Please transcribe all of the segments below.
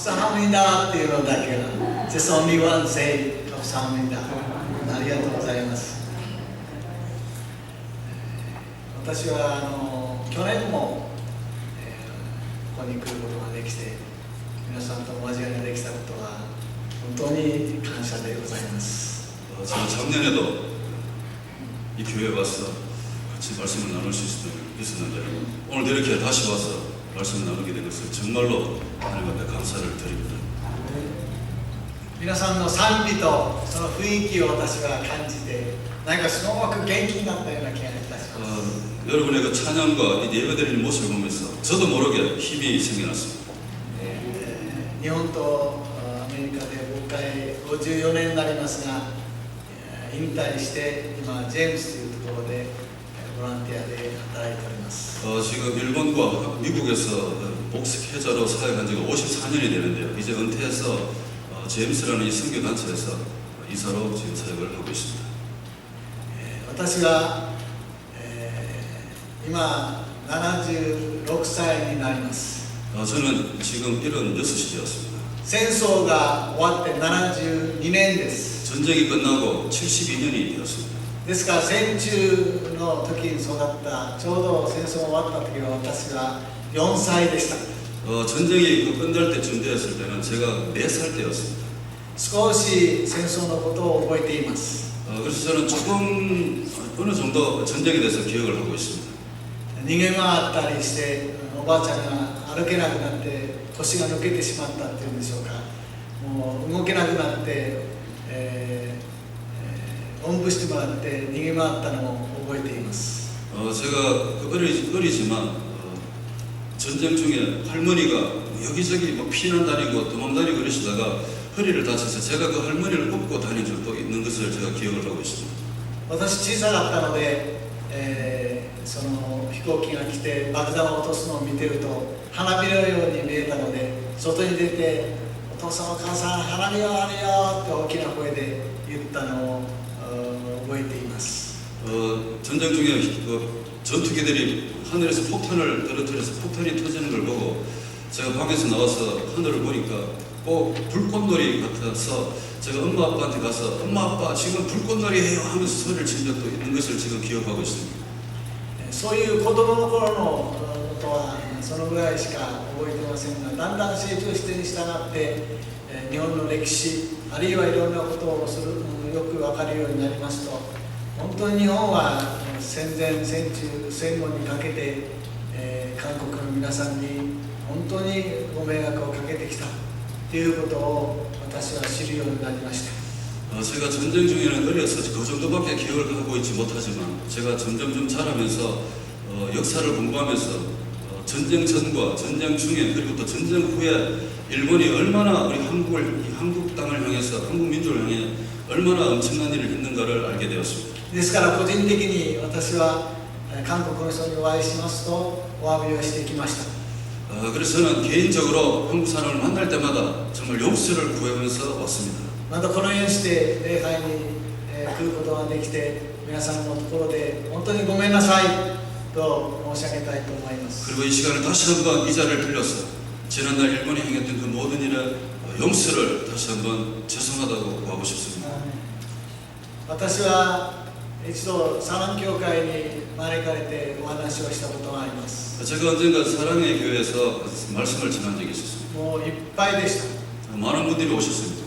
감사합니다っていうのだけが Just only one say 감사합니다ありがとうございます。私は去年も、ここに来ることができて皆さんとお交わりができたことは本当に感謝でございます。 제가 작년에도 이 교회에 와서 같이 말씀을 나눌 수 있었는데 오늘 이렇게 다시 와서 말씀을 나누게 된 것을 정말로 하나님 앞에 감사를 드립니다. 皆さんの賛美とその雰囲気を私は感じてなんかすごく元気になったような気がいたします。 여러분의 그 찬양과 이 예배드리는 모습을 보면서 저도 모르게 힘이 생겨났습니다. 日本とアメリカで僕会54年になりますが引退して今ジェームスというところでボランティアで働いております。 지금 일본과 미국에서 목회자로 사역한 지가 54년이 되는데요. 이제 은퇴해서 제임스라는 이 선교단체에서 이사로 지금 사역을 하고 있습니다. 私は今76歳になります。 저는 지금 76이 되었습니다. 戦争が終わって72年です。 전쟁이 끝나고 72년이 되었습니다. ですから戦中の時に育ったちょうど戦争が終わった時は私は4歳でした。 전쟁이 끝날 때쯤 되었을 때는 제가 4살 때였습니다. 少し戦争のことを覚えています。 그래서 저는 조금 어느 정도 전쟁에 대해서 기억을 하고 있습니다. 逃げ回ったりしておばあちゃんが歩けなくなって腰が抜けてしまったっていうんでしょうか、もう動けなくなって、おんぶしてもらって逃げ回ったのを覚えています。 제가 어리지만 전쟁 중에 할머니가 여기저기 뭐 피난 다니고 도망 다니고 그러시다가 허리를 다쳐서 제가 그 할머니를 업고 다닌 적도 있는 것을 제가 기억을 하고 있습니다. 私小さかったので、その飛行機が来て爆弾を落とすのを見てると花火のように見えたので外に出て「お父さんお母さん花火があるよ」って大きな声で言ったのを覚えています。 전쟁 중에 전투기들이 하늘에서 폭탄을 떨어뜨려서 폭탄이 터지는 걸 보고 제가 방에서 나와서 하늘을 보니까 꼭 불꽃놀이 같아서 제가 엄마 아빠한테 가서 엄마 아빠 지금 불꽃놀이해요 하면서 소리를 친 적도 있는 것을 지금 기억하고 있습니다. そういう子供の頃のことはそのぐらいしか覚えてませんが、だんだん成長してに従って日本の歴史あるいはいろんなことをよく分かるようになりますと、本当に日本は戦前戦中戦後にかけて、韓国の皆さんに本当にご迷惑をかけてきたということを私は知るようになりました。 제가 전쟁 중에는 어려서 그 정도밖에 기억을 하고 있지 못하지만 제가 점점 자라면서 역사를 공부하면서 전쟁 전과 전쟁 중에 그리고 또 전쟁 후에 일본이 얼마나 우리 한국 땅을 향해서 한국 민족을 향해 얼마나 엄청난 일을 했는가를 알게 되었습니다. ですから個人的に私は韓国の人にお会いしますとお詫びをしてきました。 그래서 저는 개인적으로 한국 사람을 만날 때마다 정말 용서를 구하면서 왔습니다. またこのようにして礼拝に来ることができて皆さんのところで本当にごめんなさいと申し上げたいと思います。 그리고 이 시간을 다시 한번 이 자리를 빌려서 지난날 일본이 행했던 그 모든 일에 용서를 다시 한번 죄송하다고 구하고 싶습니다. 私は一度サラン教会に招かれてお話をしたことがあります。 제가 언젠가 사랑의 교회에서 말씀을 전한 적이 있었습니다. もういっぱいでした。 많은 분들이 오셨습니다.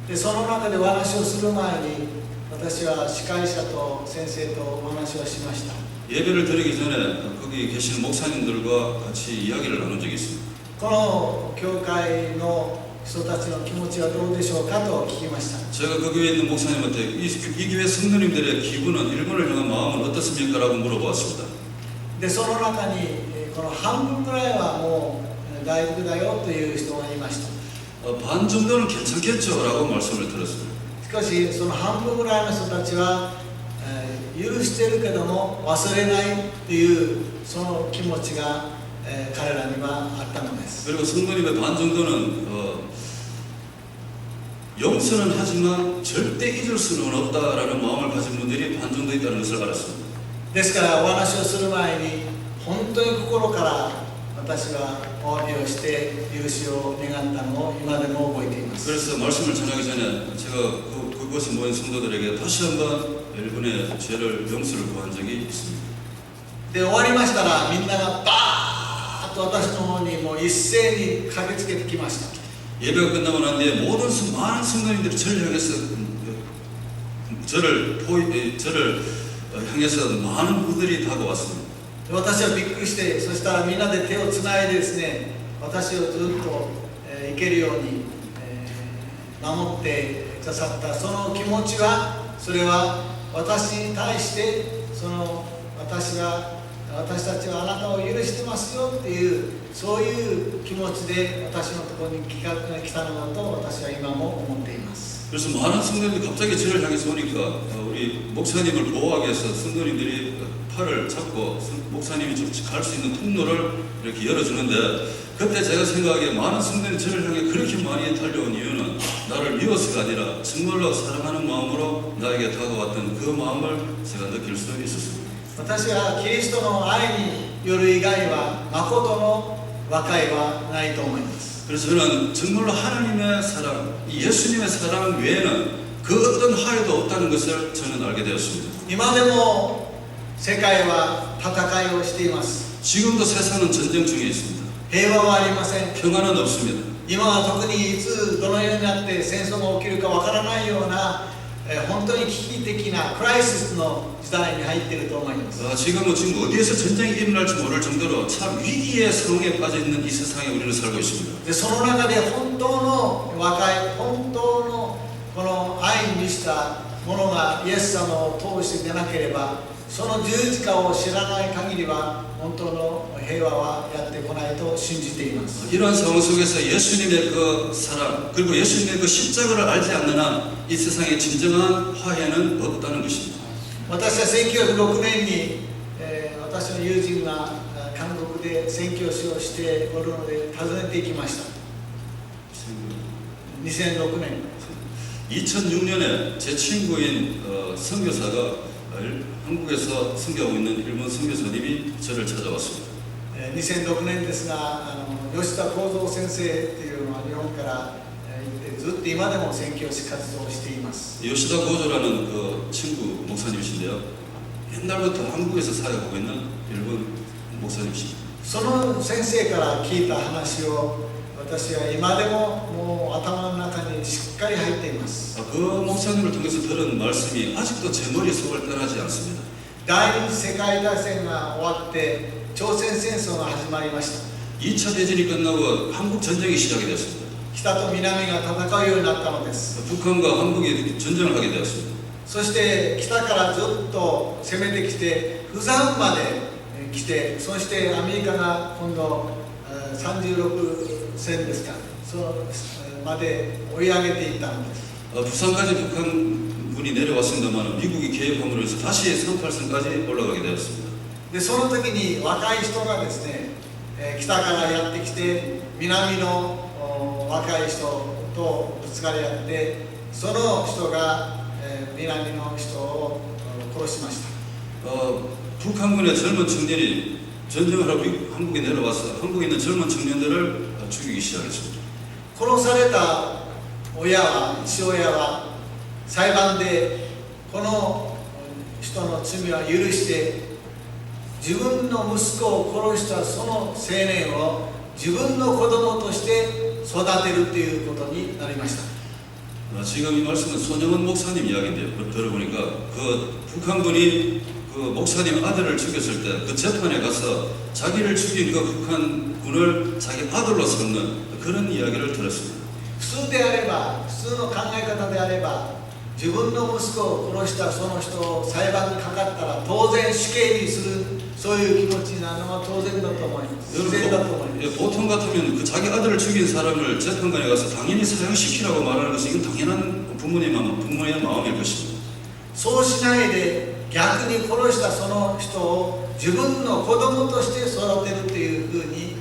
でその中でお話をする前に私は司会者と先生とお話をしました。 예배를 드리기 전에 거기 계시는 목사님들과 같이 이야기를 나눈 적이 있습니다. この教会の人たちの気持ちはどうでしょうかと聞きました。 제가 그 교회에 있는 목사님한테 이 교회 성도님들의 기분은 일본을 향한 마음은 어떻습니까? 라고 물어보았습니다. でその中にこの半分ぐらいはもう大丈夫だよという人がいました。 반 정도는 괜찮겠죠? 라고 말씀을 들었습니다. しかしその半分ぐらいの人たちは、許しているけども忘れないというその気持ちが、彼らにはあったのです。 그리고 성도님의 반 정도는 용서는 하지만 절대 잊을 수는 없다라는 마음을 가진 분들이 반 정도 있다는 것을 알았습니다. ですからお話をする前に本当に心から私はお詫びをして許しを願ったのを今でも覚えています。 그래서 말씀을 전하기 전에 제가 그곳에 모인 성도들에게 다시 한번 여러분의 죄를 용서를 구한 적이 있습니다. で終わりましたらみんながバーッと私の方にもう一斉に駆けつけてきました。 예배가 끝나고 난 뒤에 많은 성도님들이 저를 향해서 저를 향해서 많은 분들이 다가왔습니다. 私はびっくりして、そしたらみんなで手をつないでですね、私をずっと、行けるように、守ってくださったその気持ちは、それは私に対して私たちはあなたを許してますよっていうそういう気持ちで私のところに来たのだと私は今も思っています。 그래서 많은 성도님들이 갑자기 저를 향해서 오니까 우리 목사님을 보호하기 위해서 성도님들이 팔을 잡고 목사님이 좀 갈 수 있는 통로를 이렇게 열어주는데 그때 제가 생각하기에 많은 성도님이 저를 향해 그렇게 많이 달려온 이유는 나를 미워서가 아니라 정말로 사랑하는 마음으로 나에게 다가왔던 그 마음을 제가 느낄 수 있었습니다. 私はキリストの愛による以外は誠の和解はないと思います。 그래서 저는 정말로 하나님의 사랑, 이 예수님의 사랑 외에는 그 어떤 화해도 없다는 것을 저는 알게 되었습니다. 今でも世界は戦いをしています。 지금도 세상은 전쟁 중에 있습니다. 平和はありません。 평화는 없습니다. 今は特にいつどのようになって戦争が起きるかわからないような本当に危機的なクライシスの時代に入っていると思います。 지금 어디에서 전쟁이 일어날지 모를 정도로 참 위기의 상황에 빠져 있는 이 세상에 우리는 살고 있습니다. でその中で本当の和解、本当のこの愛に満ちたものがイエス様を通して出なければ、その十字架を知らない限りは本当の平和はやってこないと信じています。 이러한 상황 속에서 예수님의 그 사랑 그리고 예수님의 그 십자가를 알지 않는 한 이 세상에 진정한 화해는 없다는 것입니다. 私は1906年に、私の友人が韓国で宣教師をしておるので訪ねていきました。2006年 2006년에 제 친구인 선교사가 한국에서 선교하고 있는 일본 선교사님이 저를 찾아왔습니다. 2006年ですが吉田幸三先生というのは日本から行ってずっと今でも宣教師活動をしています。 요시다 고조라는 그 친구 목사님이신데요. 옛날부터 한국에서 사역하고 있는 일본 목사님이십니다. その先生から聞いた話を私は今でももう頭の中にしっかり入っています。 그 목사님을 통해서 들은 말씀이 아직도 제 머릿속을 떠나지 않습니다. 第二次世界大戦が終わって朝鮮戦争が始まりました。 2차 대전이 끝나고 한국 전쟁이 시작이 되었습니다. 北と南が戦うようになったのです。 북한과 한국이 전쟁을 하게 되었습니다. そして北からずっと攻めてきて釜山まで来て、そしてアメリカが今度36戦ですか、そまで追い上げていったのです。 부산까지 북한군이 내려왔습니다만 미국이 개입함으로 해서 다시 38선까지 올라가게 되었습니다. でその時に若い人がですね、北からやってきて南の若い人とぶつかり合って、その人が南の人を殺しました。 북한군의 젊은 청년이 전쟁을 하고 한국에 내려와서 한국에 있는 젊은 청년들을 죽이기 시작했습니다. 殺された父親は裁判でこの人の罪は許して自分の息子を殺したその青年を自分の子供として育てるということになりました。 지금 이 말씀은 손영원 목사님 이야기인데요. 들어보니까 그 북한군이 그 목사님 아들을 죽였을 때 그 재판에 가서 자기를 죽인 그 북한군을 자기 아들로 삼는 그런 이야기를 들었습니다. 普通であれば、普通の考え方であれば、自分の息子を殺したその人を裁判にかかったら当然死刑にする、そういう気持ちになるのは当然だと思います。自然だと思います。 보통 같으면 그 자기 아들을 죽인 사람을 재판관에 가서 당연히 사형시키라고 말하는 것은 이건 당연한 부모님의 마음일 것입니다. そうしないで逆に殺したその人を自分の子供として育てるというふうに、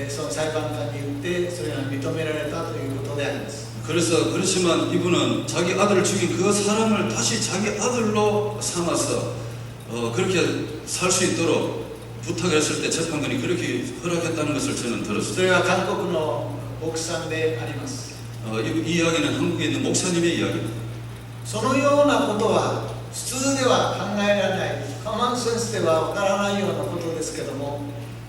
その裁判官に言ってそれが認められたということであります。 그렇지만 이분은 자기 아들을 죽인 그 사람을 다시 자기 아들로 삼아서 그렇게 살 수 있도록 부탁을 했을 때 재판관이 그렇게 허락했다는 것을 저는 そ 들었습니다. れは韓国の牧師さんであります。 이 이야기는 한국에 있는 목사님의 이야기입니다. そのようなことは普通では考えられない、コモンセンスではわからないようなことですけども、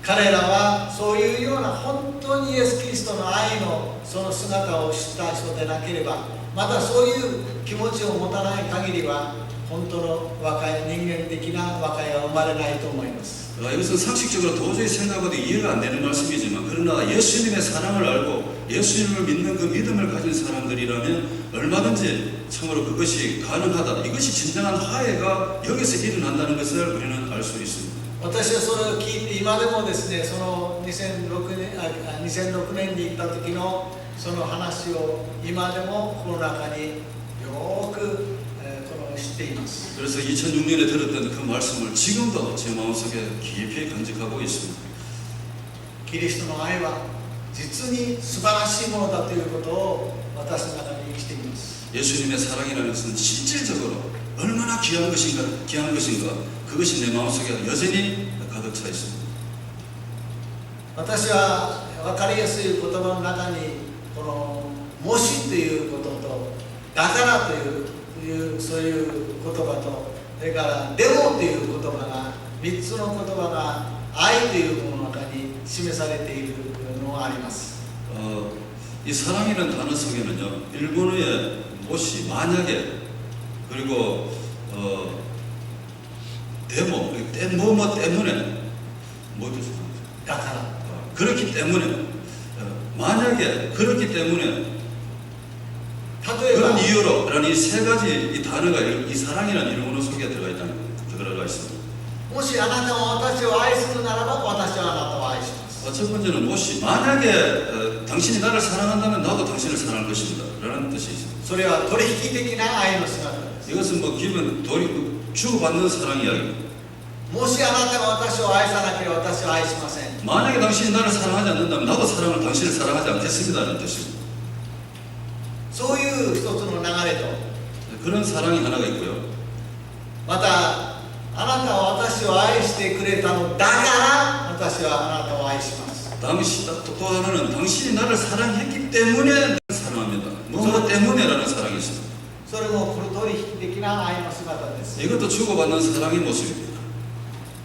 彼らはそういうような本当にイエス・キリストの愛のその姿を知った人でなければ、またそういう気持ちを持たない限りは本当の和解、人間的な和解は生まれないと思います。 이것은 상식적으로 도저히 생각해도 이해가 안 되는 말씀이지만, 그러나 예수님의 사랑을 알고 예수님을 믿는 그 믿음을 가진 사람들이라면 얼마든지 참으로 그것이 가능하다. 이것이 진정한 화해가 여기서 일어난다는 것을 우리는 알 수 있습니다. 私はそれを聞いて今でもですね、その2006年に行った時のその話を今でもこの中によく知っています。 그래서 2006년에 들었던 그 말씀을 지금도 제 마음속에 깊이 간직하고 있습니다. キリストの愛は実に素晴らしいものだということを私の中に生きています。 예수님의 사랑이라는 것은 실질적으로 얼마나 귀한 것인가, 그것이 내 마음속에 여전히 가득 차 있습니다. 私は分かりやすい言葉の中にこのもしということとだからというそういう言葉と、それからでもという言葉が3つの言葉が愛というものの中に示されているのがあります。 이 사랑이라는 단어 속에는요, 일본어의 못이 만약에, 그리고 데모, 뭐뭐 때문에, 뭐죠? だから 그렇기 때문에, 만약에 그렇기 때문에, 例えば 그런 이유로라는 이 세 가지 이 단어가 이 사랑이라는 일본어 속에 들어가 있습니다. もしあなたが私を愛するならば私はあなたを愛します。 첫 번째는 못이 만약에 당신이 나를 사랑한다면 나도 당신을 사랑할 것입니다. 라는 뜻이 있습니다. それは取引的な愛の姿です。 이것은 뭐 기본 주고받는 사랑 이야기입니다. もしあなたが私を愛さなければ私は愛しません。 만약에 당신이 나를 사랑하지 않는다면 나도 당신을 사랑하지 않겠습니다라는 뜻입니다. そういう一つの流れと、 그런 사랑이 하나가 있고요. またあなたは私を愛してくれたのだから私はあなたを愛します。 또 하나는 당신이 나를 사랑했기 때문에 사랑합니다. 무엇 때문에라는 사랑이 있습니다. それも取引的な愛の姿です。 이것도 주고받는 사랑의 모습입니다.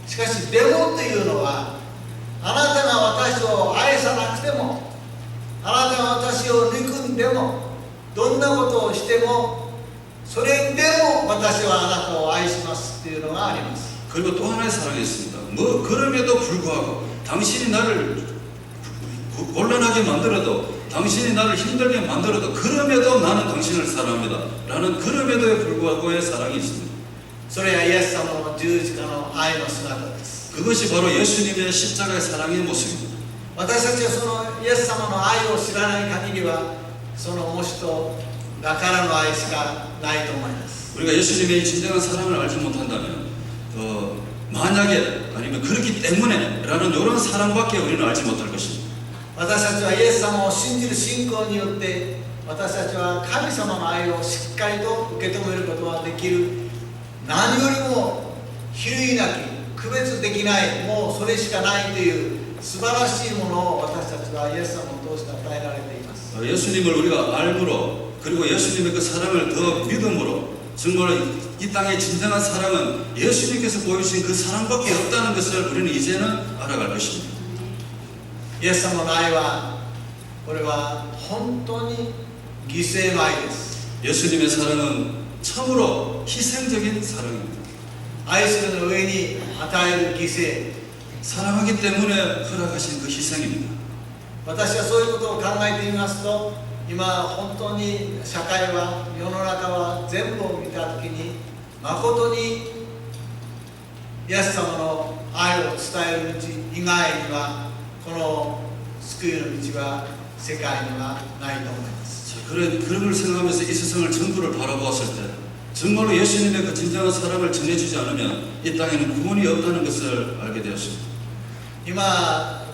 しかしでもというのは、あなたが私を愛さなくても、あなたが私を憎んでも、どんなことをしてもそれでも私はあなたを愛しますというのがあります。 그리고 또 하나의 사랑이 있습니다. 뭐 그럼에도 불구하고 당신이 나를 곤란하게 만들어도, 당신이 나를 힘들게 만들어도 그럼에도 나는 당신을 사랑합니다 라는 그럼에도 불구하고의 사랑이 있습니다. それはイエス様の十字架の愛の姿です。 그것이 바로 예수님의 십자가의 사랑의 모습입니다. 私たちはそのイエス様の愛を知らない限りはそのもしとだからの愛しかないと思います。 우리가 예수님의 진정한 사랑을 알지 못한다면 만약에 아니면 그렇기 때문에 라는 이런 사랑밖에 우리는 알지 못할 것입니다. 私たちはイエス様を信じる信仰によって私たちは神様の愛をしっかりと受け止めることができる、何よりも比類なき区別できない、もうそれしかないという素晴らしいものを私たちはイエス様を通して与えられています。 예수님을 우리가 알므로, 그리고 예수님의 그 사랑을 더 믿음으로 정말 이 땅의 진정한 사랑은 예수님께서 보여주신 그 사랑밖에 없다는 것을 우리는 이제는 알아갈 것입니다. イエス様の愛はこれは本当に犠牲の愛です。 예수님의 사랑은 참으로 희생적인 사랑입니다. 愛するの上に与える犠牲、 사랑하기 때문에 허락하신 그 희생입니다. 私はそういうことを考えてみますと、今本当に社会は世の中は全部を見たときに誠にイエス様の愛を伝える道以外にはこの救いの道は世界にはないと思います。 그런 걸 생각하면서 이 세상을 전부를 바라보았을 때 정말로 예수님의 그 진정한 사랑을 전해주지 않으면 이 땅에는 구원이 없다는 것을 알게 되었습니다. 今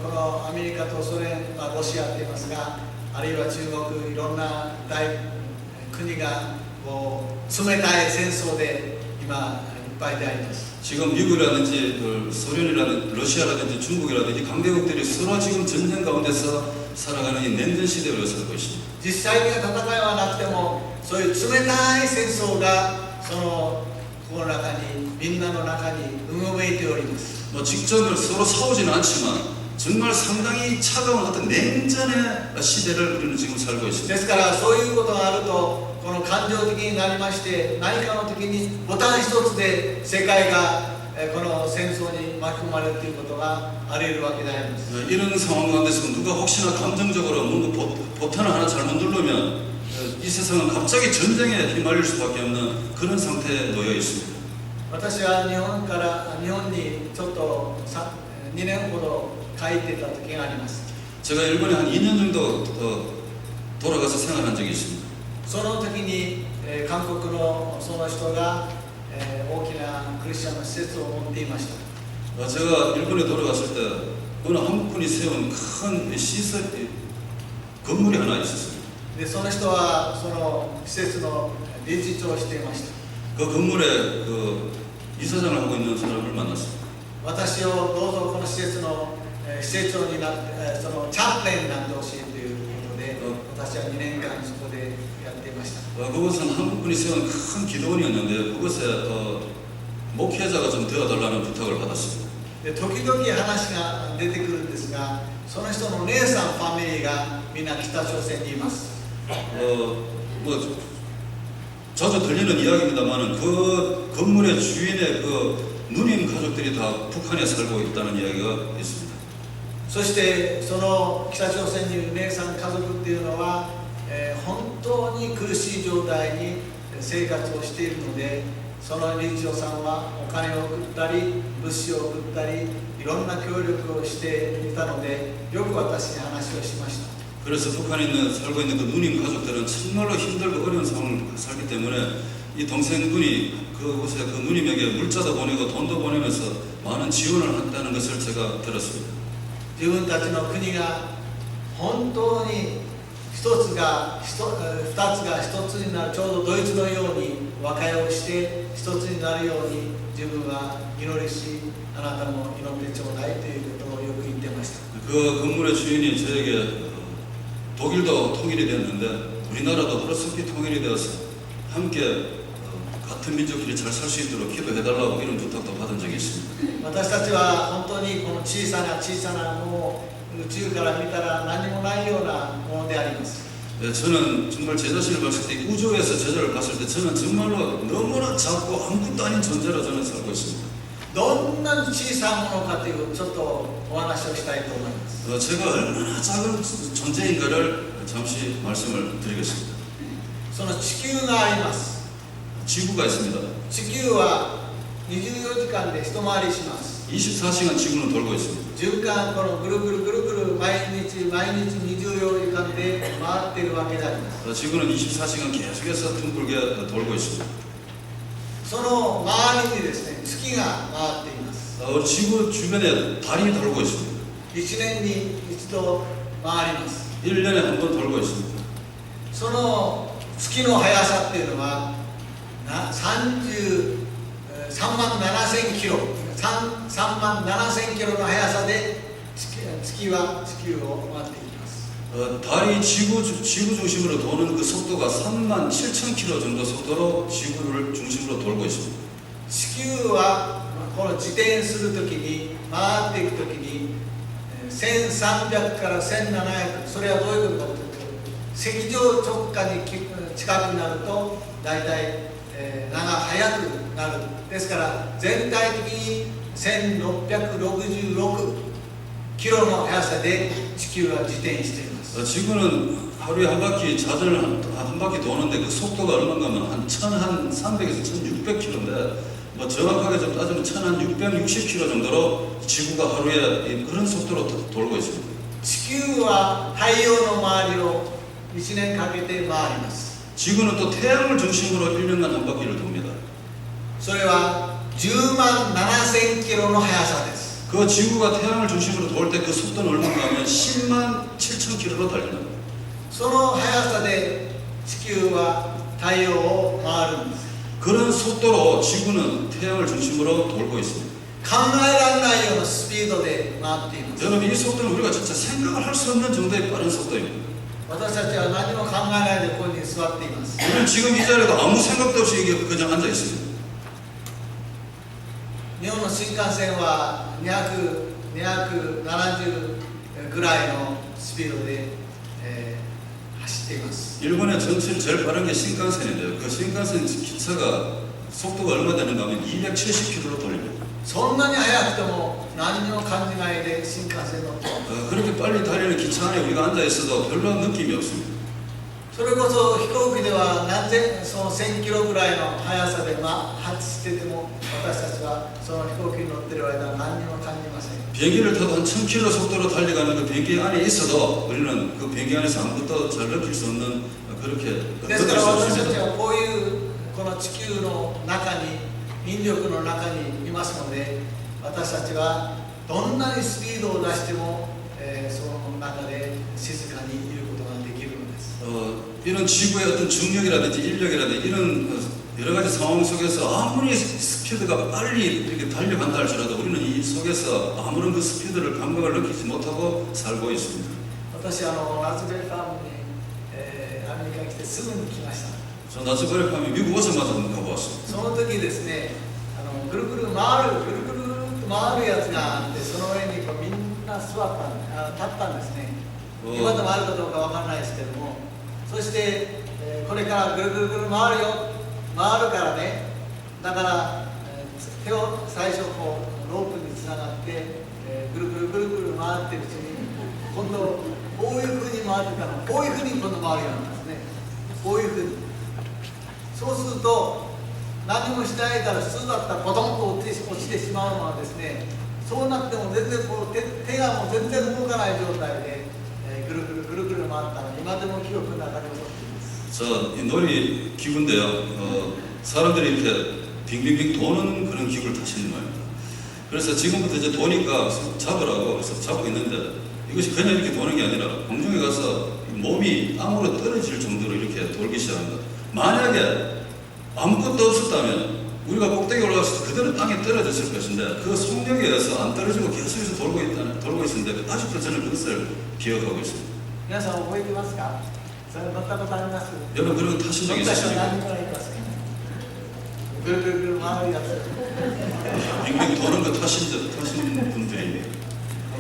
このアメリカとソ連、ロシアと言いますが、あるいは中国、いろんな大国が冷たい戦争で今ぱいであります。 지금 미국이라든지 소련이라든지 러시아라든지 중국이라든지 강대국들이 서로 지금 전쟁 가운데서 살아가는 이 냉전 시대에 살고 있습니다. 実際には戦いはなくても、そういう冷たい戦争がそのこの中に、みんなの中にうごめいております。 뭐 직접 서로 싸우지는 않지만 정말 상당히 차가운 어떤 냉전의 시대를 우리는 지금 살고 있습니다. ですからそういうことがあると、この感情的になりまして、何かの時にボタン一つで世界がこの戦争に巻き込まれるということがあり得るわけであります。 이런 상황 가운데서 누가 혹시나 감정적으로 뭔가 버튼을 하나 잘못 누르면 이 세상은 갑자기 전쟁에 휘말릴 수밖에 없는 그런 상태에 놓여 있습니다. 私は日本にちょっと2年ほど帰ってた時があります。 제가 일본에 한 2년 정도 돌아가서 생활한 적이 있습니다. その時に韓国のその人が大きなクリスチャンの施設を持っていました。 제가 일본에 돌아갔을 때 어느 한국 분이 세운 큰 시설 건물이 하나 있었어요. でその人はその施設の理事長をしていました。 그 건물에 그 이사장을 하고 있는 사람을 만났습니다. 私をどうぞこの施設の施設長になってそのチャンプレーになってほしいということで、私は2年間そこでやっていました。 그곳은 한국 분이 세운 큰 기도원이었는데 그곳에 목회자가 좀 되어달라는 부탁을 받았습니다. で時々話が出てくるんですが、その人の姉さんファミリーがみんな北朝鮮にいます。 뭐 자주 들리는 이야기입니다만은 그 건물의 주인의 그 누님 가족들이 다 북한에 살고 있다는 이야기가 있습니다. そしてその北朝鮮にいる姉さん家族っていうのは、本当に苦しい状態に生活をしているので、その理事長さんはお金を送ったり物資を送ったりいろんな協力をしていたので、よく私に話をしました。 그래서 북한에 살고 있는 그 누님 가족들은 정말로 힘들고 어려운 상황을 살기 때문에 이 동생분이 그곳에 그 누님에게 물자도 보내고 돈도 보내면서 많은 지원을 한다는 것을 제가 들었습니다. 自分たちの国が本当に二つが一つになる、ちょうどドイツのように和解をして一つになるように自分は祈りし、あなたも祈ってちょうだいということをよく言ってました。 그 건물의 주인이 저에게 독일도 통일이 됐는데 우리나라도 하루속히 통일이 되어서 함께 같은 민족끼리 잘 살 수 있도록 기도해달라고 이런 부탁도 받은 적이 있습니다. 私たちは本当にこの小さなもう宇宙から見たら何もないようなものであります。 저는 정말 제 자신을 봤을 때 우주에서 저를 봤을 때 저는 정말로 너무나 작고 아무것도 아닌 존재로 저는 살고 있습니다. どんなに小さなものかというちょっとお話をしたいと思います。 제가 얼마나 작은 존재인가를 잠시 말씀을 드리겠습니다. その地球があります。 지구가 있습니다. 地球は24時間で一回りします。 24시간 지구는 돌고 있습니다. 循環、このぐるぐる毎日24時間で回っているわけであります。 지구는 24시간 계속해서 둥글게 돌고 있습니다. その周りにですね、月が回っています。 지구 주변에 달이 돌고 있습니다. 1年に一度回ります。 1년에 한 번 돌고 있습니다. その月の速さっていうのは33万7000キロ、3万7000キロの速さで月は地球を回っていきます。 달이 지구 중심으로 도는 그 속도가 3만 7천 킬로 정도 속도로 지구를 중심으로 돌고 있습니다. 地球はこの自転するときに回っていくときに1300から1700、それはどういうことかというと、赤道直下に近くなると大体速くなる。ですから全体的に1666キロの速さで地球は自転しています。 지구는 하루에 한 바퀴 자전을 한 바퀴 도는데 그 속도가 얼마인가 하면 한 1300에서 1600km인데 뭐 정확하게 좀 따지면 1660km 정도로 지구가 하루에 그런 속도로 돌고 있습니다. 地球は太陽の周りを1年かけて回ります。 지구는 또 태양을 중심으로 1년간 한 바퀴를 돕니다. それは10万7000キロの速さです。 그 지구가 태양을 중심으로 돌 때 그 속도는 얼마인가 하면 10만 7천 킬로로 달립니다. その速さで地球は太陽を回るんです。 그 그런 속도로 지구는 태양을 중심으로 돌고 있습니다. 考えられないようなスピードで回っています。 여러분 이 속도는 우리가 진짜 생각을 할 수 없는 정도의 빠른 속도입니다. 私たちは何も考えないでここに座っています。 우리는 지금 이 자리에도 아무 생각도 없이 이게 그냥 앉아 있습니다. 日本の新幹線は270ぐらいのスピードで、走っています。 일본의 전체를 제일 빠른 게 신칸센인데요. 그 신칸센 기차가 속도가 얼마 되는가 하면 270km로 돌립니다. そんなに速くても何にも感じないで新幹線乗ってます。 그렇게 빨리 달리는 기차 안에 우리가 앉아 있어도 별로 느낌이 없습니다. それこそ飛行機ではその1000キロぐらいの速さで走ってても私たちはその飛行機に乗ってる間は何にも感じません。 비행기를 타고 한 1000km 속도로 달려가는 그 비행기 안에 있어도 우리는 그 비행기 안에서 아무것도 잘 느낄 수 없는 그렇게 ですか 느낄 ら 수 私たち 없습니다. はこういうこの地球の中に引力の中にいますので私たちはどんなにスピードを出しても、その中で静かにいることができるのです。 이런 지구의 어떤 중력이라든지 인력이라든지 이런 여러 가지 상황 속에서 아무리 스피드가 빨리 이렇게 달려간다 할지라도 우리는 이 속에서 아무런 그 스피드를 감각을 느끼지 못하고 살고 있습니다. 私ラズベリーファームに、アメリカに来てすぐに来ました。 저 나츠바리 하면 미국 오자마자 가보았습니다. その時ですね、ぐるぐる回る回るやつがあってその上にこうみんな立ったんですね。今でもあるかどうかわからないですけども、そして、これからぐるぐるぐる回るからね、だから、手を最初こうロープにつながって、ぐるぐるぐるぐる回ってるうちに今度こういうふうに回ってたのこういうふうに今度回るようになったんですね。こういうふうにそうすると何もしないから普通だったらポトンと落ちてしまうのはですね、そうなっても全然こう手がもう全然動かない状態で、ぐるぐるぐるぐる回ったの今でも記憶の中で残っています。 자, 이 놀이 기구인데요. 사람들이 이렇게 빙빙빙 도는 그런 기구를 타시는 거입니다. 그래서 지금부터 이제 도니까 잡으라고 그래서 잡고 있는데 이것이 그냥 이렇게 도는 게 아니라 공중에 가서 몸이 땅으로 떨어질 정도로 이렇게 돌기 시작합니다. 만약에 아무것도 없었다면 우리가 꼭대기 올라가서 그대로 땅에 떨어졌을 것인데 그 속력에 의해서 안 떨어지고 계속해서 돌고 있는데 아직도 저는 그것을 기억하고 있습니다. 皆さん覚えてますか？それ乗ったことあります？ 여러분 그런 거 타신 적 乗った人 있으십니까? 何人ぐらいいますか？ぐるぐるぐる回るやつ。 빙빙 도는 거 타신 분들이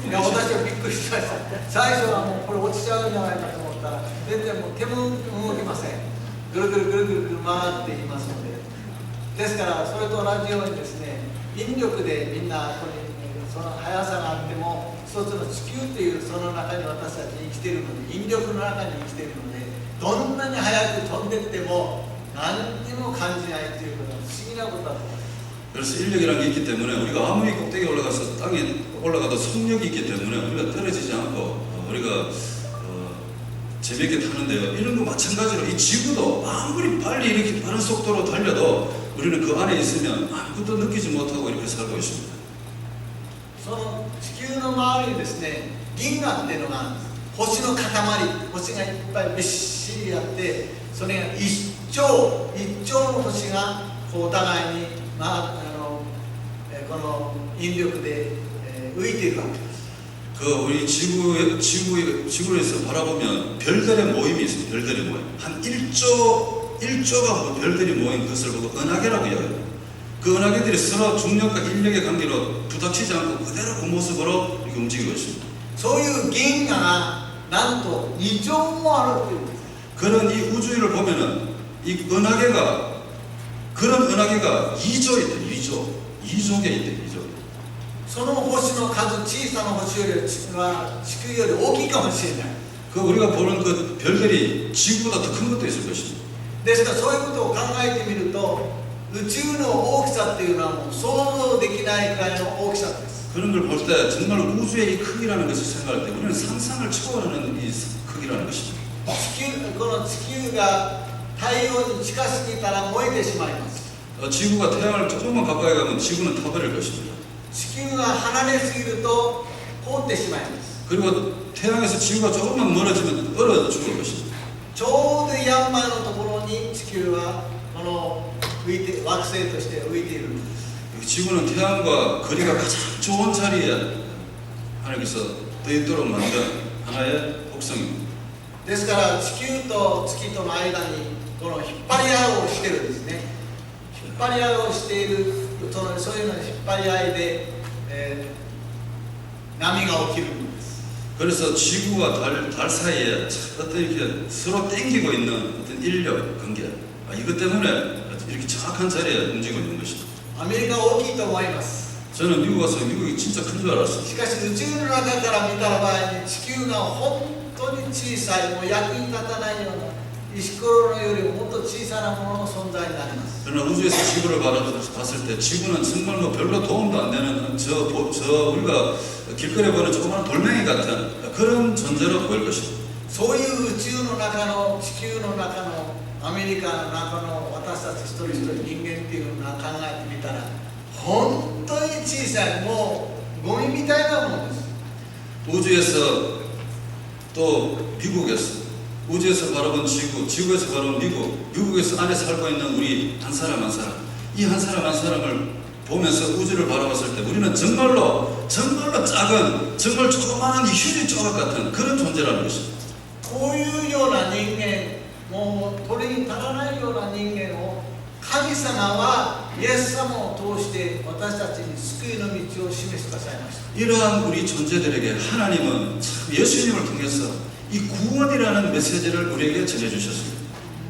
いや私はびっくりしました。最初はもうこれ落ちちゃうんじゃないかと思ったら全然もう手も動きません。ぐるぐるぐるぐるぐる回っていますので。ですからそれと同じようにですね、引力でみんなここにその速さがあっても一つの地球というその中に私たち生きているので、引力の中に生きているので、どんなに速く飛んでいっても何にも感じないということは不思議なことだと思います。 그래서 인력이라는 게 있기 때문에 우리가 아무리 꼭대기에 올라가서 땅에 올라가도 속력이 있기 때문에 우리가 떨어지지 않고 우리가 재미있게 타는데요. 이런 거 마찬가지로 이 지구도 아무리 빨리 이렇게 빠른 속도로 달려도 우리는 그 안에 있으면 아무것도 느끼지 못하고 이렇게 살고 있습니다. その地球の周りにですね、銀河っていうのがあるんです。星の塊、星がいっぱいびっしりあって、それが一兆の星がこうお互いに、この引力で、浮いているわけです。 그 우리 지구에서 바라보면 별들의 모임이 있습니다. 별들의 모임. 한 1조가 별들이 모인 것을 보고 은하계라고 이야기합니다. 그 은하계들이 서로 중력과 인력의 관계로 부닥치지 않고 그대로 그 모습으로 이렇게 움직이고 있습니다. そういう銀河がなんと2兆もあるというんです。 그런 이 우주를 보면은 이 은하계가 그런 은하계가 2조 있대. 2조 개 있대. 2조. その星の数、小さな星よりは地球より大きいかもしれない。 그 우리가 보는 그 별들이 지구보다 더 큰 것도 있을 것입니다. ですからそういうことを考えてみると宇宙の大きさっていうのはもう想像できないくらいの大きさです。 그런 걸 볼 때 정말 우주의 이 크기라는 것을 생각할 때 우리는 상상을 초월하는 이 크기라는 것입니다. この地球が太陽に近すぎたら燃えてしまいます。 지구가 태양을 조금만 가까이 가면 지구는 타버릴 것입니다. 地球が離れすぎると凍ってしまいます。 그리고 태양에서 지구가 조금만 멀어지면 얼어 죽을 것입니다. ちょうど山のところに地球はこの惑星として浮いている。 지구는 태양과 거리가 가장 좋은 자리에 하나님께서 더 있도록 만든 하나의 복성입니다. ですから地球と月との間にこの引っ張り合いをしてるんですね。引っ張り合いをしている、そういうの引っ張り合いで、波が起きるんです。 그래서 지구와 달 사이에 어떤 이렇게 서로 땡기고 있는 어떤 인력 관계, 이것 때문에 이렇게 정확한 자리에 움직이고 있는 것입니다. アメリカは大きいと思います。 저는 미국 와서 미국이 진짜 큰 줄 알았어요. しかし宇宙の中から見たら場合に地球が本当に小さい、もう役に立たないような石ころのよりももっと小さなものの存在になります。 그러나 우주에서 지구를 봤을 때 지구는 정말 뭐 별로 도움도 안 되는 저 우리가 길거리에 보는 조그마한 돌멩이 같은 그런 존재로 보일 것입니다. そういう宇宙の中の地球の中のアメリカの中の私たち一人一人人間っていうのを考えてみたら本当に小さい、もうゴミみたいなものです。 우주에서 또 미국에서 우주에서 바라본 지구, 지구에서 바라본 미국, 미국에서 안에 살고 있는 우리 한 사람 한 사람, 이 한 사람 한 사람을 보면서 우주를 바라봤을 때 우리는 정말로 작은, 정말 조그마한 이 휴지 조각 같은 그런 존재라는 것입니다. こういうような人間、もう取りに足らないような人間を神様はイエス様を通して私たちに救いの道を示してくださいました。 이러한 우리 존재들에게 하나님은 참 예수님을 통해서 이 구원이라는 메시지를 우리에게 전해주셨습니다.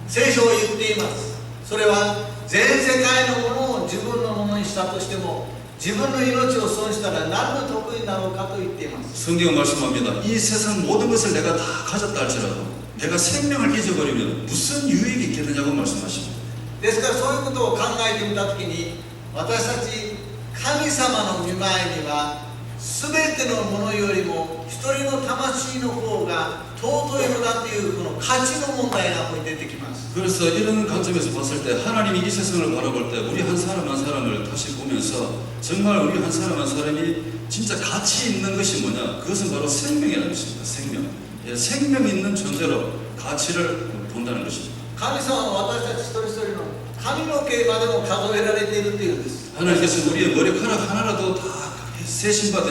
聖書は言っています。それは全世界のものを自分のものにしたとしても自分の命を損したら何の得になろうかと言っています。 성경은 말씀합니다. 이 세상 모든 것을 내가 다 가졌다 할지라도 내가 생명을 잊어버리면 무슨 유익이 있겠느냐고 말씀하십니다. ですからそういうことを考えてみたときに私たち神様の御前には全てのものよりも一人の魂の方が尊いのだというこの価値の問題がここに出てきます。 그래서 이런 관점에서 봤을 때 하나님이 이 세상을 바라볼 때 우리 한 사람 한 사람을 다시 보면서 정말 우리 한 사람 한 사람이 진짜 가치 있는 것이 뭐냐, 그것은 바로 생명이라는 것입니다. 생명. 생명 있는 존재로 가치를 본다는 것입니다. 神様は私たち一人一人の髪の毛までも数えられているというんです。 하나님께서 우리의 머리카락 하나라도 다 세신바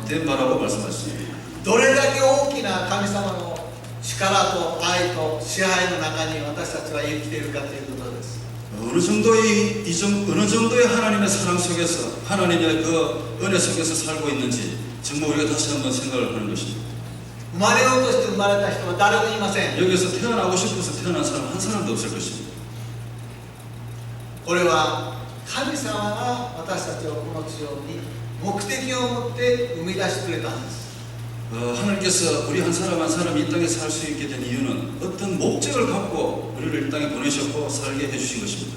된 바라고 말씀하셨습니다. どれだけ大きな神様の力と愛と支配の中に私たちは生きているかということです。 어느 정도의 하나님의 사랑 속에서 하나님의 그 은혜 속에서 살고 있는지 정말 우리가 다시 한번 생각을 하는 것입니다. 生まれようとして生まれた人は誰もいません。 여기서 태어나고 싶어서 태어난 사람 한 사람도 없을 것입니다. これは神様が私たちをこの地上に目的を持って生み出してくれたんです。 하나님께서 우리 한 사람 한 사람이 이 땅에 살 수 있게 된 이유는 어떤 목적을 갖고 우리를 이 땅에 보내셨고 살게 해주신 것입니다.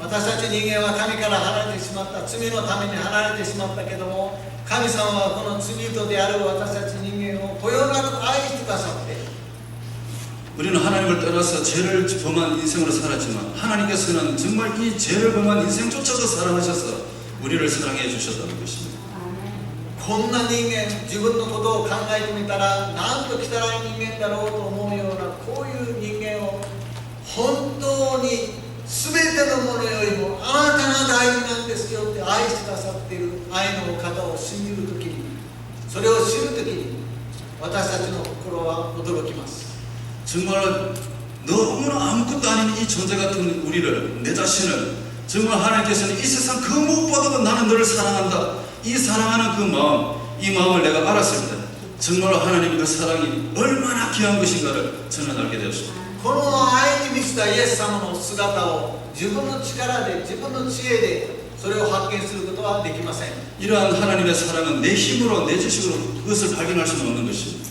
私たち人間は神から離れてしまった、罪のために離れてしまったけども、神様はこの罪人である私たち人間をこよなく愛してくださって、 우리는 하나님을 떠나서 죄를 범한 인생으로 살았지만 하나님께서는 정말 이 죄를 범한 인생조차도 사랑하셔서 우리를 사랑해 주셨다는 것입니다. こんな人間、自分のことを考えてみたらなんと汚い人間だろうと思うようなこういう人間を本当に全てのものよりもあなたが大事なんですよって愛してくださっている愛のお方を信じるときに、それを知るときに私たちの心は驚きます。 정말 너무나 아무것도 아닌 이 존재 같은 우리를, 내 자신을 정말 하나님께서는 이 세상 그 무엇보다도 나는 너를 사랑한다, 이 사랑하는 그 마음, 이 마음을 내가 알았을 때 정말로 하나님의 그 사랑이 얼마나 귀한 것인가를 저는 알게 되었습니다. この愛に満ちたイエス様の姿を自分の力で、自分の知恵でそれを発見することはできません。 이러한 하나님의 사랑은 내 힘으로, 내 지식으로 그것을 발견할 수는 없는 것입니다.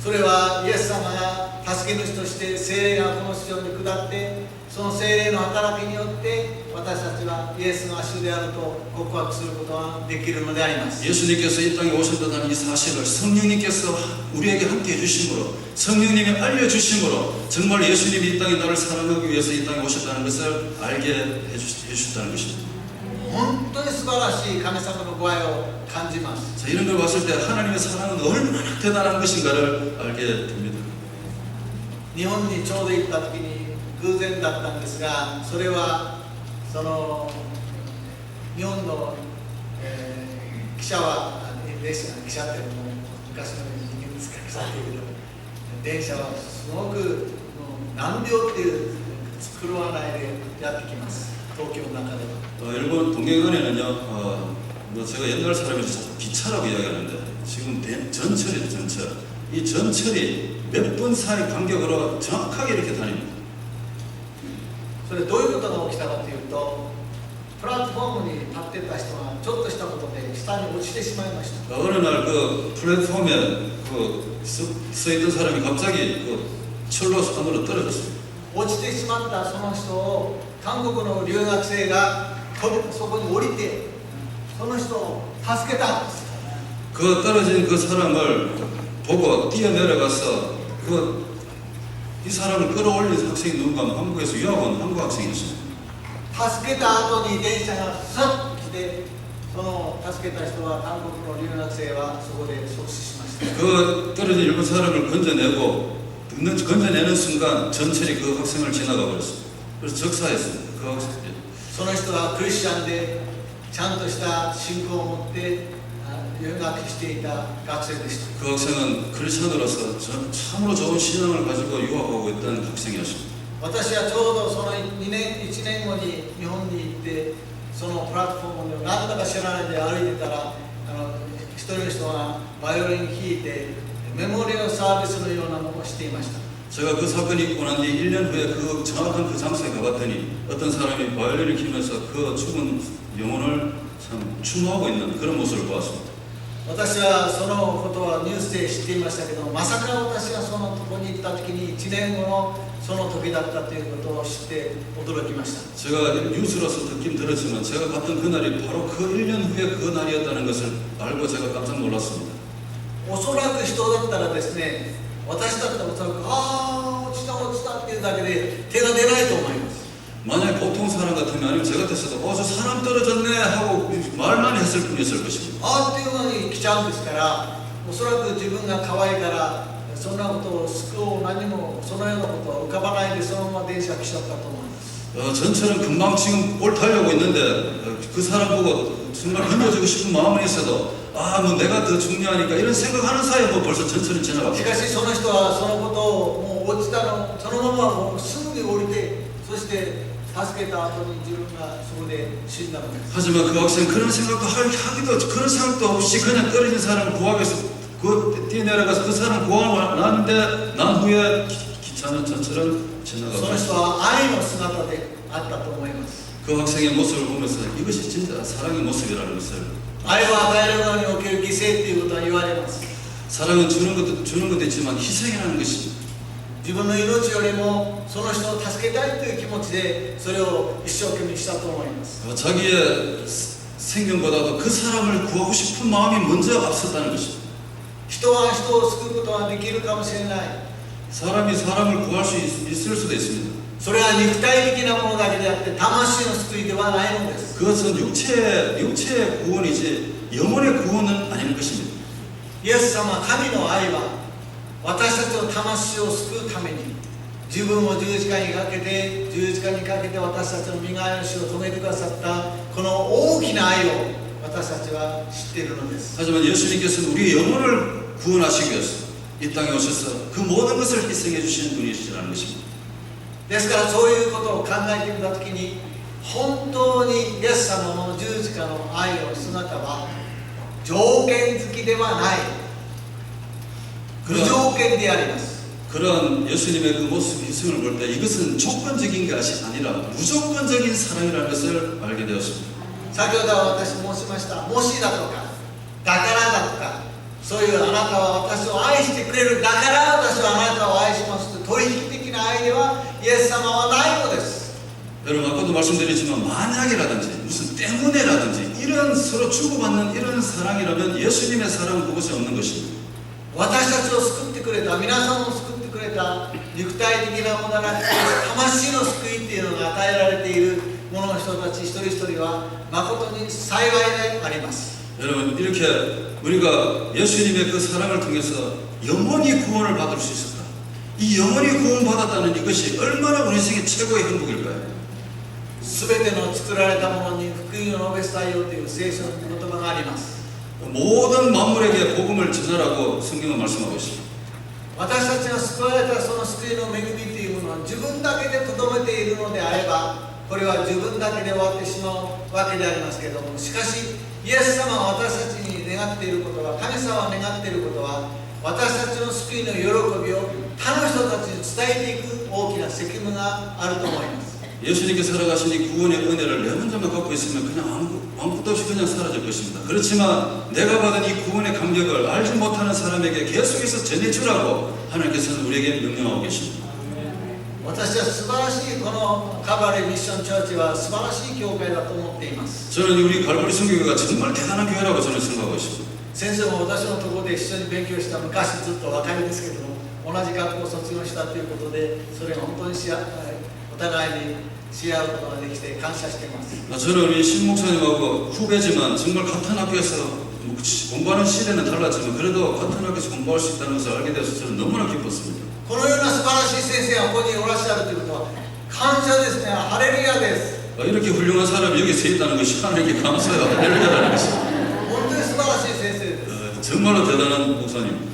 それはイエス様が助け主として聖霊がこの地上に下って、その聖霊の働きによって私たちはイエスが主であると告白することができるのであります。 예수님께서 이 땅에 오셨다는 이 사실을 성령님께서 우리에게 함께 해주심으로, 성령님이 알려주심으로 정말 예수님이 이 땅에 나를 사랑하기 위해서 이 땅에 오셨다는 것을 알게 해주셨다는 것입니다. 本当に素晴らしい神様のご愛を感じます。 자, 이런 걸 봤을 때 하나님의 사랑은 얼마나 대단한 것인가를 알게 됩니다. 日本にちょうど行った時に偶然だったんですが、それはその日本の、記者は記者ってもう昔の人間ですから記者っていうけど電車はすごくもう何秒っていう狂わないでやってきます東京の中では。 일본 동경안에는요, 뭐 제가 옛날 사람이라서 자꾸 기차라고 이야기하는데 지금 전철이죠, 전철. 이 전철이 몇 분 사이 간격으로 정확하게 이렇게 다닙니다. それどういうことが起きたかというとプラットフォームに立ってた人がちょっとしたことで下に落ちてしまいました。 어느 날 그 플랫폼에 서 있던 사람이 갑자기 그 철로 산으로 떨어졌습니다. 落ちてしまったその人を韓国の留学生がそこに降りてその人を助けたんです。 그 떨어진 그 사람을 보고 뛰어내려가서 이 사람을 끌어올린 학생이 누군가 하면 한국에서 유학 온 한국 학생이었습니다. 助けた後に電車がさっと来てその助けた人は韓国の留学生はそこで即死しました。 그 떨어진 일본 사람을 건져내는 순간 전철이 그 학생을 지나가 버렸습니다. 그래서 적사했습니다. 그 학생. その人はクリスチャンでちゃんとした信仰を持って留学していた学生でした。 그 학생은 크리스천으로서 참으로 좋은 신앙을 가지고 유학하고 있던 학생이었습니다. 私はちょうどその1年後に日本に行ってそのプラットフォームを何だか知らないで歩いてたら一人の人がバイオリン弾いてメモリアルサービスのようなものをしていました。 제가 그 사건이 있고 난 뒤 1년 후에 그 정확한 그 장소에 가봤더니 어떤 사람이 바이올린을 키면서 그 죽은 영혼을 참 추모하고 있는 그런 모습을 보았습니다. 私はそのことはニュースで知っていましたけどまさか私がそのところに行った時に1年後のその時だったということを知って驚きました。 제가 뉴스로서 듣긴 들었지만 제가 갔던 그날이 바로 그 1년 후에 그 날이었다는 것을 알고 제가 깜짝 놀랐습니다. おそらく人だったらですね私だったらおそらく落ちたっていうだけで手が出ないと思います。 만약에 보통 사람 같으면 아니면 저 같았어도 저 사람 떨어졌네 하고 말만 했을 뿐이었을 것입니다. っていうのに来ちゃうんですからおそらく自分が可愛いからそんなことを救おう何もそのようなことは浮かばないでそのまま電車が来ちゃったと思います。 전철은 금방 지금 올 타려고 있는데 그 사람 보고 정말 건져주고 싶은 마음은 있어도 뭐 내가 더 중요하니까 이런 생각하는 사이에 뭐 벌써 전철이 지나가고 しかしその人はそのことをもう落ちたのそのままもうすぐに降りてそして助けた後に自分がそこで死んだのです。 하지만 그 학생 그런 생각도 하기도 그런 생각도 없이 그냥 떨어진 사람을 구하기 위해서 뛰어내려가서 그 사람을 구하고 나는데 난 후에 기차는 전철은 その 지나가고 人は愛の姿であったと思います。 그 학생의 모습을 보면서 이것이 진짜 사랑의 모습이라는 것을 愛を与えるのにおける犠牲っていうことは言われます。 사랑은 주는 것도 있지만 희생이라는 것이 自分の命よりもその人を助けたいという気持ちでそれを一生懸命したと思います。 자기의 생명보다도 그 사람을 구하고 싶은 마음이 먼저 앞섰다는 것입니다. 人は人を救うことはできるかもしれない。 사람이 사람을 구할 수 있을 수도 있습니다. それは肉体的なものだけであって魂の救いではないのです。 그것은 육체의 구원이지 영혼의 구원은 아닌 것입니다. イエス様神の愛は私たちの魂を救うために自分を十字架にかけて私たちの身代わり主を止めてくださったこの大きな愛を私たちは知っているのです。 하지만 예수님께서는 우리 영혼을 구원하시기 위해서 이 땅에 오셔서 그 모든 것을 희생해 주시는 분이시라는 것입니다. ですからそういうことを考えてみたときに本当にイエス様の十字架の愛の姿は条件付きではない無条件であります。 그런 예수님의 그 모습 희생을 볼 때 이것은 조건적인 것이 아니라 무조건적인 사랑이라는 것을 알게 되었습니다. 先ほど私申しましたもしだとかだからだとかそういうあなたは私を愛してくれるだから私はあなたを愛しますという取引的な愛ではイエス様はないのです。 여러분 아까도 말씀드렸지만 만약이라든지 무슨 때문에라든지 이런 서로 주고받는 이런 사랑이라면 예수님의 사랑은 그것이 없는 것입니다. 私たちを救ってくれた皆さんを救ってくれた肉体的なものではなくて魂の救いっていうのが与えられている者の人たち一人一人は誠に幸いであります。 여러분 이렇게 우리가 예수님의 그 사랑을 통해서 영원히 구원을 받을 수 있었다. 이 영원히 구원받았다는 이것이 얼마나 우리 인생의 최고의 행복일까요? すべての作られたものに福音を述べ伝えようという聖書の言葉があります。 모든 만물에게 복음을 전하라고 성경은 말씀하고 있습니다. 私たちが救われたその救いの恵みというものは自分だけでとどめているのであれば、これは自分だけで終わってしまうわけでありますけれども、しかしイエス様が私たちに願っていることは、神様が願っていることは、私たちの救いの喜びを他の人たちに伝えていく大きな責務があると思います。 예수님께 살아가신 이 구원의 은혜를 내 혼자만 갖고 있으면 그냥 아무것도 없이 그냥 사라질 것입니다. 그렇지만 내가 받은 이 구원의 감격을 알지 못하는 사람에게 계속해서 전해주라고 하나님께서는 우리에게 명령하고 계십니다. 私は素晴らしいこのカバレーミッションチャーチは素晴らしい教会だと思っています。 저는 우리 갈보리 선교회가 정말 대단한 교회라고 저는 생각하고 있습니다. 先生も私のところで一緒に勉強した昔ずっと若いですけども、同じ学校を卒業したということで、それが本当にお互いにし合うことができて感謝しています。 저는 우리 신 목사님하고 후배지만 정말 같은 학교에서 공부하는 시대는 달랐지만 그래도 같은 학교에서 공부할 수 있다는 것을 알게 되어서 저는 너무나 기뻤습니다. このような素晴らしい先生がここにおらっしゃるということは感謝ですね。ハレルヤです。 이렇게 훌륭한 사람이 여기 서 있다는 것이 하나님께 감사해요. 할렐루야라는 것입니다. 本当に素晴らしい先生です。 정말로 대단한 목사님.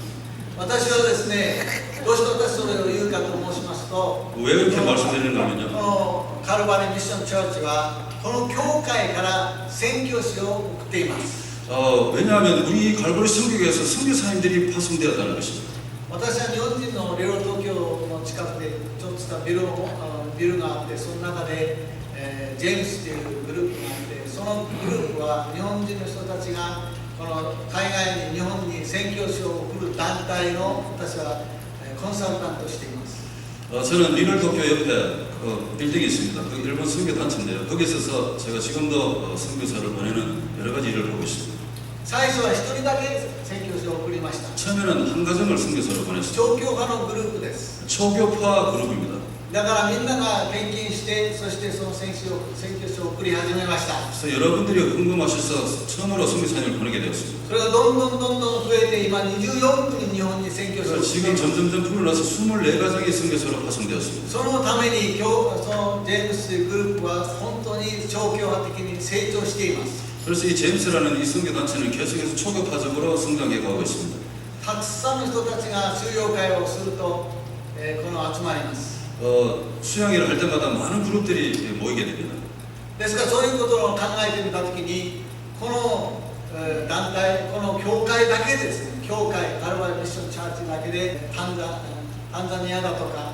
私はですね、どうして私それを言うかと申しますと、 왜 그렇게 말씀드리는가 하면요. このカルバリーミッションチャーチはこの教会から宣教師を送っています。 왜냐하면 우리 갈보리 선교회에서 선교사님들이 파송되었다는 것입니다. 私は日本人のレオ東京の近くでちょっとしたビルがあって、その中で、ジェームスというグループがあって、そのグループは日本人の人たちがこの海外に日本に宣教師を送る団体の私はコンサルタントをしています。 저는 리널 도쿄 옆에 빌딩이 있습니다. 그 일본 선교 단체인데요. 거기 있어서 제가 지금도 선교사를 보내는 여러 가지 일을 하고 있습니다. 最初は一人だけ宣教師を送りました。 처음에는 한 가정을 선교사로 보냈습니다. 長教派のグループです。 초교파 그룹입니다. だからみんなが献金して、そしてその宣教師を送り始めました。 그래서 여러분들이 궁금하셔서 처음으로 선교사님을 보내게 되었습니다. それがどんどん増えて、今24組日本に宣教師を送ってい 지금 ます。 점점점 불러서 24가정의 선교사로 파송되었습니다. そのためにそのジェームスグループは本当に超教派的に成長しています。 그래서 이 제임스라는 이 선교 단체는 계속해서 초교파적으로 성장해 가고 있습니다. たくさんの人たちが収容会をすると、この集まります。 수양회를 할 때마다 많은 그룹들이 모이게 됩니다. ですからそういうことを考えてみたときに、この団体、この教会だけですね、教会、カルバリーミッションチャーチだけでタンザニアだとか、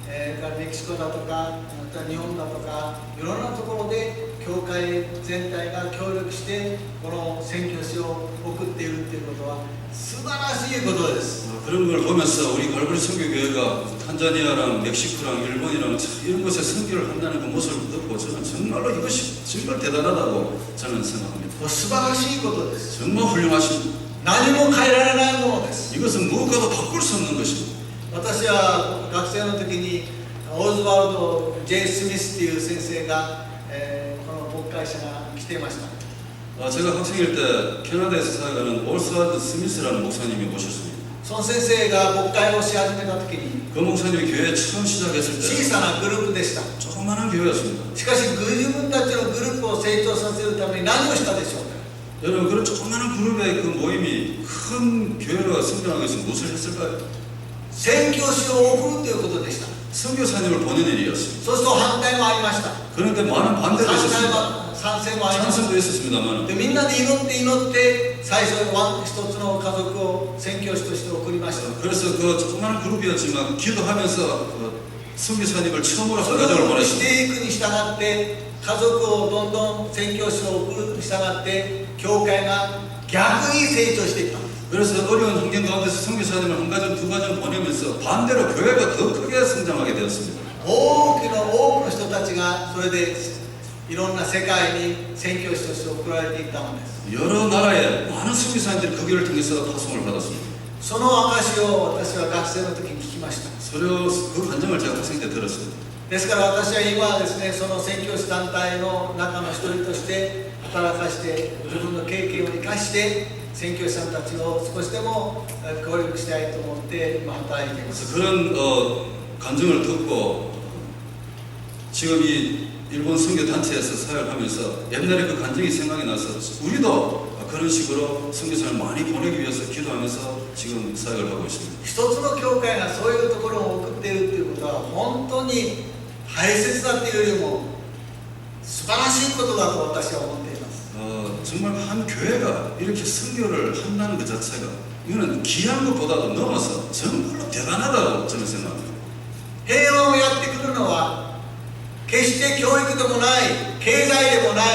メキシコだとか、また日本だとか、いろんなところで教会全体が協力してこの宣教師を送っているということは素晴らしいことです。 그런 걸 보면서 우리 갈보리 선교교회가 탄자니아랑 멕시코랑 일본이랑 이런 곳에 선교를 한다는 그 모습을 듣고 저는 정말로 이것이 정말 대단하다고 저는 생각합니다. 素晴らしいことです。 정말 훌륭하십니다. 何も変えられないものです。 이것은 무엇과도 바꿀 수 없는 것입니다. 私は学生の時にオズワルド・J・スミスという先生が、この牧会者が来ていました。 제가 학생일 때 캐나다에서 살아가는 올스와드 스미스라는 목사님이 오셨습니다. その先生が牧会をし始めた時に 그 목사님이 교회 처음 시작했을 小 때 さなグループでした。 조그마한 교회였습니다. しかし自分たちのグループを成長させるために何をしたでしょうか。 여러분 그런 조그마한 그룹의 그 모임이 큰 교회로 성장하기 위해서 무엇을 했을까요? 宣教師を送るということでした。 선교사님을 보내는 일이었습니다. そうすると反対もありました。 그런데 많은 반대도 있었습니다. 賛成もありました。 찬성도 있었습니다만 でみんなで祈って最初一つの家族を宣教師として送りました。 그래서 그 조그마한 그룹이었지만 기도하면서 선교사님을 처음으로 そ 한 れ 가정을 をし 보냈습니다. ていくに従って家族をどんどん宣教師を送るに従って教会が逆に成長していったんです。 그래서 어려운 환경 가운데서 선교사님을 한 가정 두 가정 보내면서 반대로 교회가 더 크게 성장하게 되었습니다. 多くの人たちがそれでいろんな世界に宣教師として送られていったのです。 여러 나라에 많은 선교사님들이 그 길을 통해서 파송을 받았습니다. その証を私は学生の時に聞きました。 그 간증을 제가 학생 때 들었습니다. ですから私は今ですね、その宣教師団体の中の一人として働かして自分の経験を生かして宣教師さんたちを少しでも協力したいと思って今働いています。 그래서 그런 간증을 듣고 지금 이 일본 선교 단체에서 사역하면서 옛날에 그 간증이 생각이 나서 우리도 그런 식으로 선교사를 많이 보내기 위해서 기도하면서 지금 사역을 하고 있습니다. 一つの教会がそういうところを送っているということは本当に大切だというよりも素晴らしいことだと私は思っています。 정말 한 교회가 이렇게 선교를 한다는 것 자체가 이거는 귀한 것보다도 넘어서 정말로 대단하다고 저는 생각합니다. 平和をやってくるのは決して教育でもない経済でもない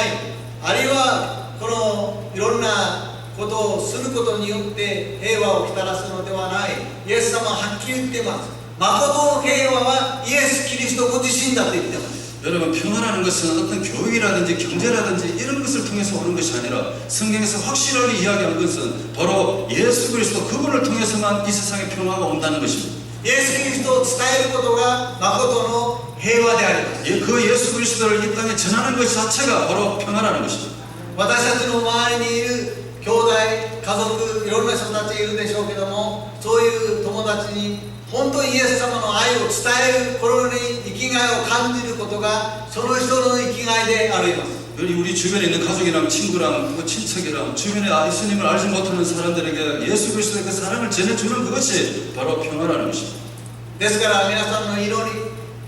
あるいはこのいろんなことをすることによって平和をもたらすのではない。イエス様ははっきり言っています。誠の平和はイエス・キリストご自身だと言っています。 여러분 평화라는 것은 어떤 교육이라든지 경제라든지 이런 것을 통해서 오는 것이 아니라 성경에서 확실하게 이야기하는 것은 바로 예수 그리스도 그분을 통해서만 이 세상에 평화가 온다는 것입니다. イエス・キリストを伝えることが誠の平和であります。 그 예수 그리스도를 이 땅에 전하는 것 자체가 바로 평화라는 것입니다. 私たちの周りにいる兄弟、家族、いろんな人たちいるでしょうけども、そういう友達に本当にイエス様の愛を伝える頃に生きがいを感じることがその人の生きがいであります。 우리 주변에 있는 가족이랑 친구랑 친척이랑 주변에 예수님을 알지 못하는 사람들에게 예수 그리스도의 그 사랑을 전해주는 그것이 바로 평화라는 것입니다. ですから皆さんの祈り、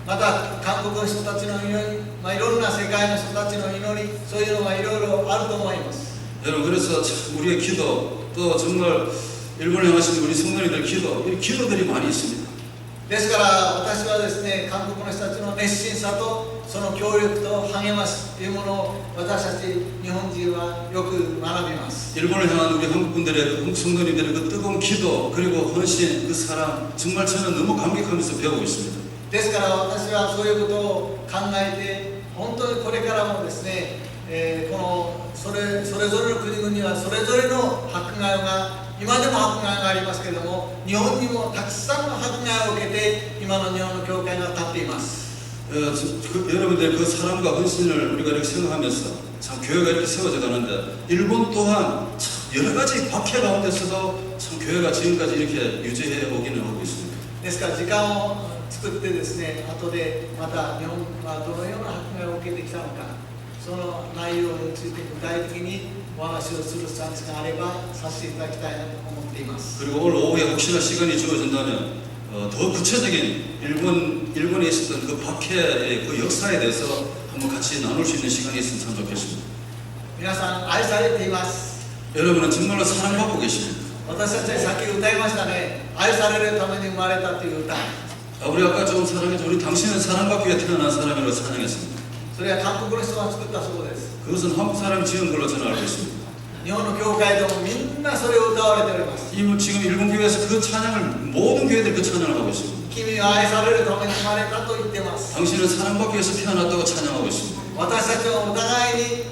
また韓国の人たちの祈り、いろんな世界の人たちの祈り、そういうのがいろいろあると思います。 여러분 그래서 참 우리의 기도 또 정말 일본에 가시는 우리 성도님들 기도 이 기도들이 많이 있습니다. ですから私はですね、韓国の人たちの熱心さとその協力と励ましというものを私たち日本人はよく学びます。 일본을 향한 우리 한국 분들의 그 성도님들의 그 뜨거운 기도 그리고 헌신 그 사랑 정말 저는 너무 감격하면서 배우고 있습니다. ですから私はそういうことを考えて本当にこれからもですね、このそれぞれの国々にはそれぞれの迫害が今でも迫害がありますけれども、日本にもたくさんの迫害を受けて今の日本の教会が立っています。 여러분들 그 사랑과 헌신을 우리가 이렇게 생각하면서 참 교회가 이렇게 세워져 가는데 일본 또한 참 여러 가지 박해 가운데서도 참 교회가 지금까지 이렇게 유지해 오기는 하고 있습니다. ですから時間を作ってですね、後でまた日本はどのような迫害を受けてきたのか、その内容について具体的にお話をするチャンスがあればさせていただきたいなと思っています。 그리고 오늘 오후에 혹시나 시간이 주어진다면 더 구체적인 일본에 있었던 그 박해의 그 역사에 대해서 한번 같이 나눌 수 있는 시간이 있으면 참 좋겠습니다. 皆さん愛されています。 여러분은 정말로 사랑받고 계십니다. 私たちさっき歌いましたね。愛されるために生まれたという歌。 우리 아까 좀 사랑해줘. 우리 당신은 사랑받기 위해 태어난 사람이라고 찬양했습니다. それは韓国の人が作ったそうです。 그것은 한국 사람이 지은 걸로 저는 알고 있습니다. 日本の教会でもみんなそれを歌われております。 지금 일본 교회에서 그 찬양을 모든 교회들이 그 찬양을 하고 있습니다. 君は愛されるために生まれたと言ってます。 당신은 사랑받기 위해서 태어났다고 찬양하고 있습니다. 私たちはお互いに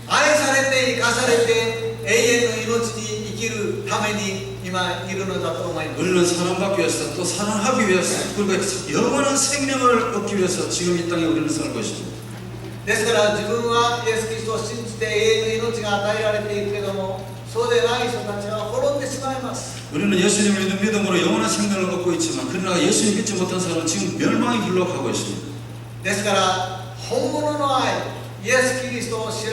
愛されて生かされて永遠の命に生きるために今いるのだと思います。 우리는 사랑받기 위해서 또 사랑하기 위해서 그리고 영원한 생명을 얻기 위해서 지금 이 땅에 우리는 살고 있습니다. ですから自分はイエス・キリストを信じて永遠の命が与えられているけれども、そうでない人たちは滅んでしまいます。 우리는 예수님을 믿는 믿음으로 영원한 생명을 얻고 있지만 그러나 예수님 믿지 못한 사람은 지금 멸망의 길로 가고 있습니다. ですから本物の愛、イエス・キリストを知っ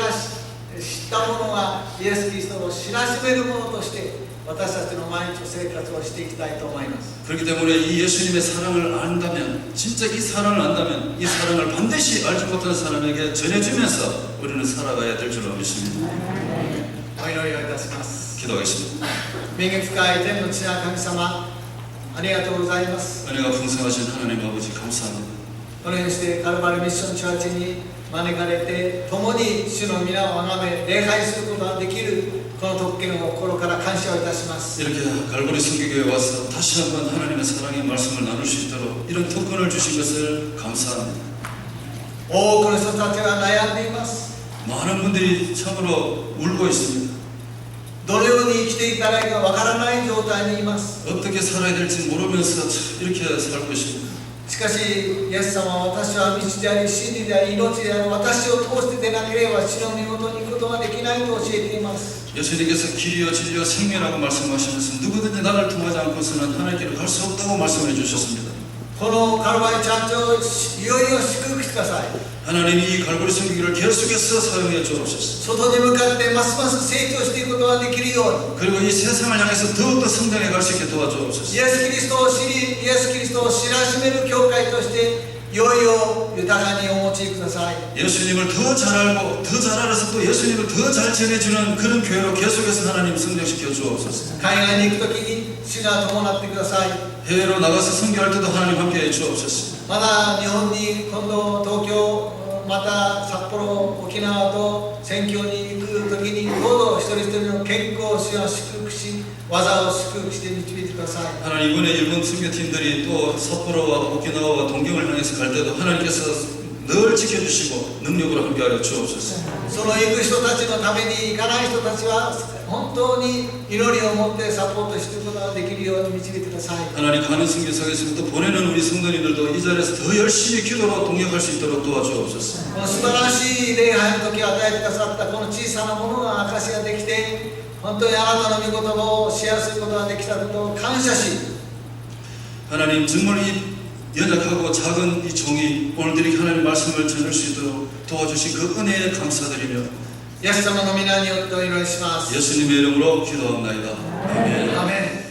た者がイエス・キリストを知らしめる者として私たちの毎日の生活をしていきたいと思います。 그렇기 때문에 이 예수님의 사랑을 안다면 진짜 이 사랑을 안다면 이 사랑을 반드시 알지 못하는 사람에게 전해주면서 우리는 살아가야 될 줄로 믿습니다. お祈りをいたします。 기도하겠습니다. 恵み深い天の父な神様、ありがとうございます。 은혜가 풍성하신 하나님 아버지 감사합니다. このようにしてカルバルミッションチャーチに招かれて共に主の皆を崇め礼拝することができるこの特権を心から感謝をいたします。 이렇게 갈보리 선교교회에 와서 다시 한번 하나님의 사랑의 말씀을 나눌 수 있도록 이런 특권을 주신 것을 감사합니다. 多くの人たちが悩んでいます。 많은 분들이 참으로 울고 있습니다. どのように生きていたらいいかわからない状態にいます。 어떻게 살아야 될지 모르면서 이렇게 살고 있습니다. しかしイエス様は私は道であり真理であり命である、私を通してでなければ死の身元に行くことができないと教えています。 예수님께서 길이요 진리요 생명이라고 말씀하시면서 누구든지 나를 통하지 않고서는 하나님께로 갈 수 없다고 말씀해 주셨습니다. このカルバリチャーチをいよいよ祝福してください。 하나님 이 갈보리 성기를 계속해서 사용해 주옵소서. 外に向かってますます成長していくことができるよう 그리고 이 세상을 향해서 더욱더 성장해 갈 수 있게 に、 도와주옵소서. イエス・キリストを知り、イエス・キリストを知らしめる教会として、いよいよ豊かにお持ちください。 예수님을 더 잘 알고 더 잘 알아서 또 예수님을 더 잘 전해주는 그런 교회로 계속해서 하나님 성장시켜 주옵소서. 海外に行くときに主が伴ってください。 해외로 나가서 선교할 때도 하나님 함께해 주옵소서. まだ日本に今度東京、また札幌、沖縄と選挙に行くときにどうぞ一人一人の健康を主は祝福し、技を祝福して導いてください。 하나님 이번에 일본 선교팀들이 또 삿포로와 오키나와와 동경을 향해서 갈 때도 하나님께서 늘 지켜주시고 능력으로 함께하여 주옵소서. その行く人たちのために行かない人たちは本当に祈りを持ってサポートしていくことができるように導いてください。 하나님 가는 선교사에서 또 보내는 우리 성도님들도 이 자리에서 더 열심히 기도로 동역할 수 있도록 도와주옵소서. この素晴らしい礼拝の時を与えてくださったこの小さなものが証しができて、本当にあなたの御言葉をシェアすることができたことを感謝し、 하나님 정말 이 연약하고 작은 이 종이 오늘들 이렇게 하나님 말씀을 전할 수 있도록 도와주신 그 은혜에 감사드리며 イエス様の皆によってお祈りします。 예수님의 이름으로 기도합나이다. 아멘. アメン。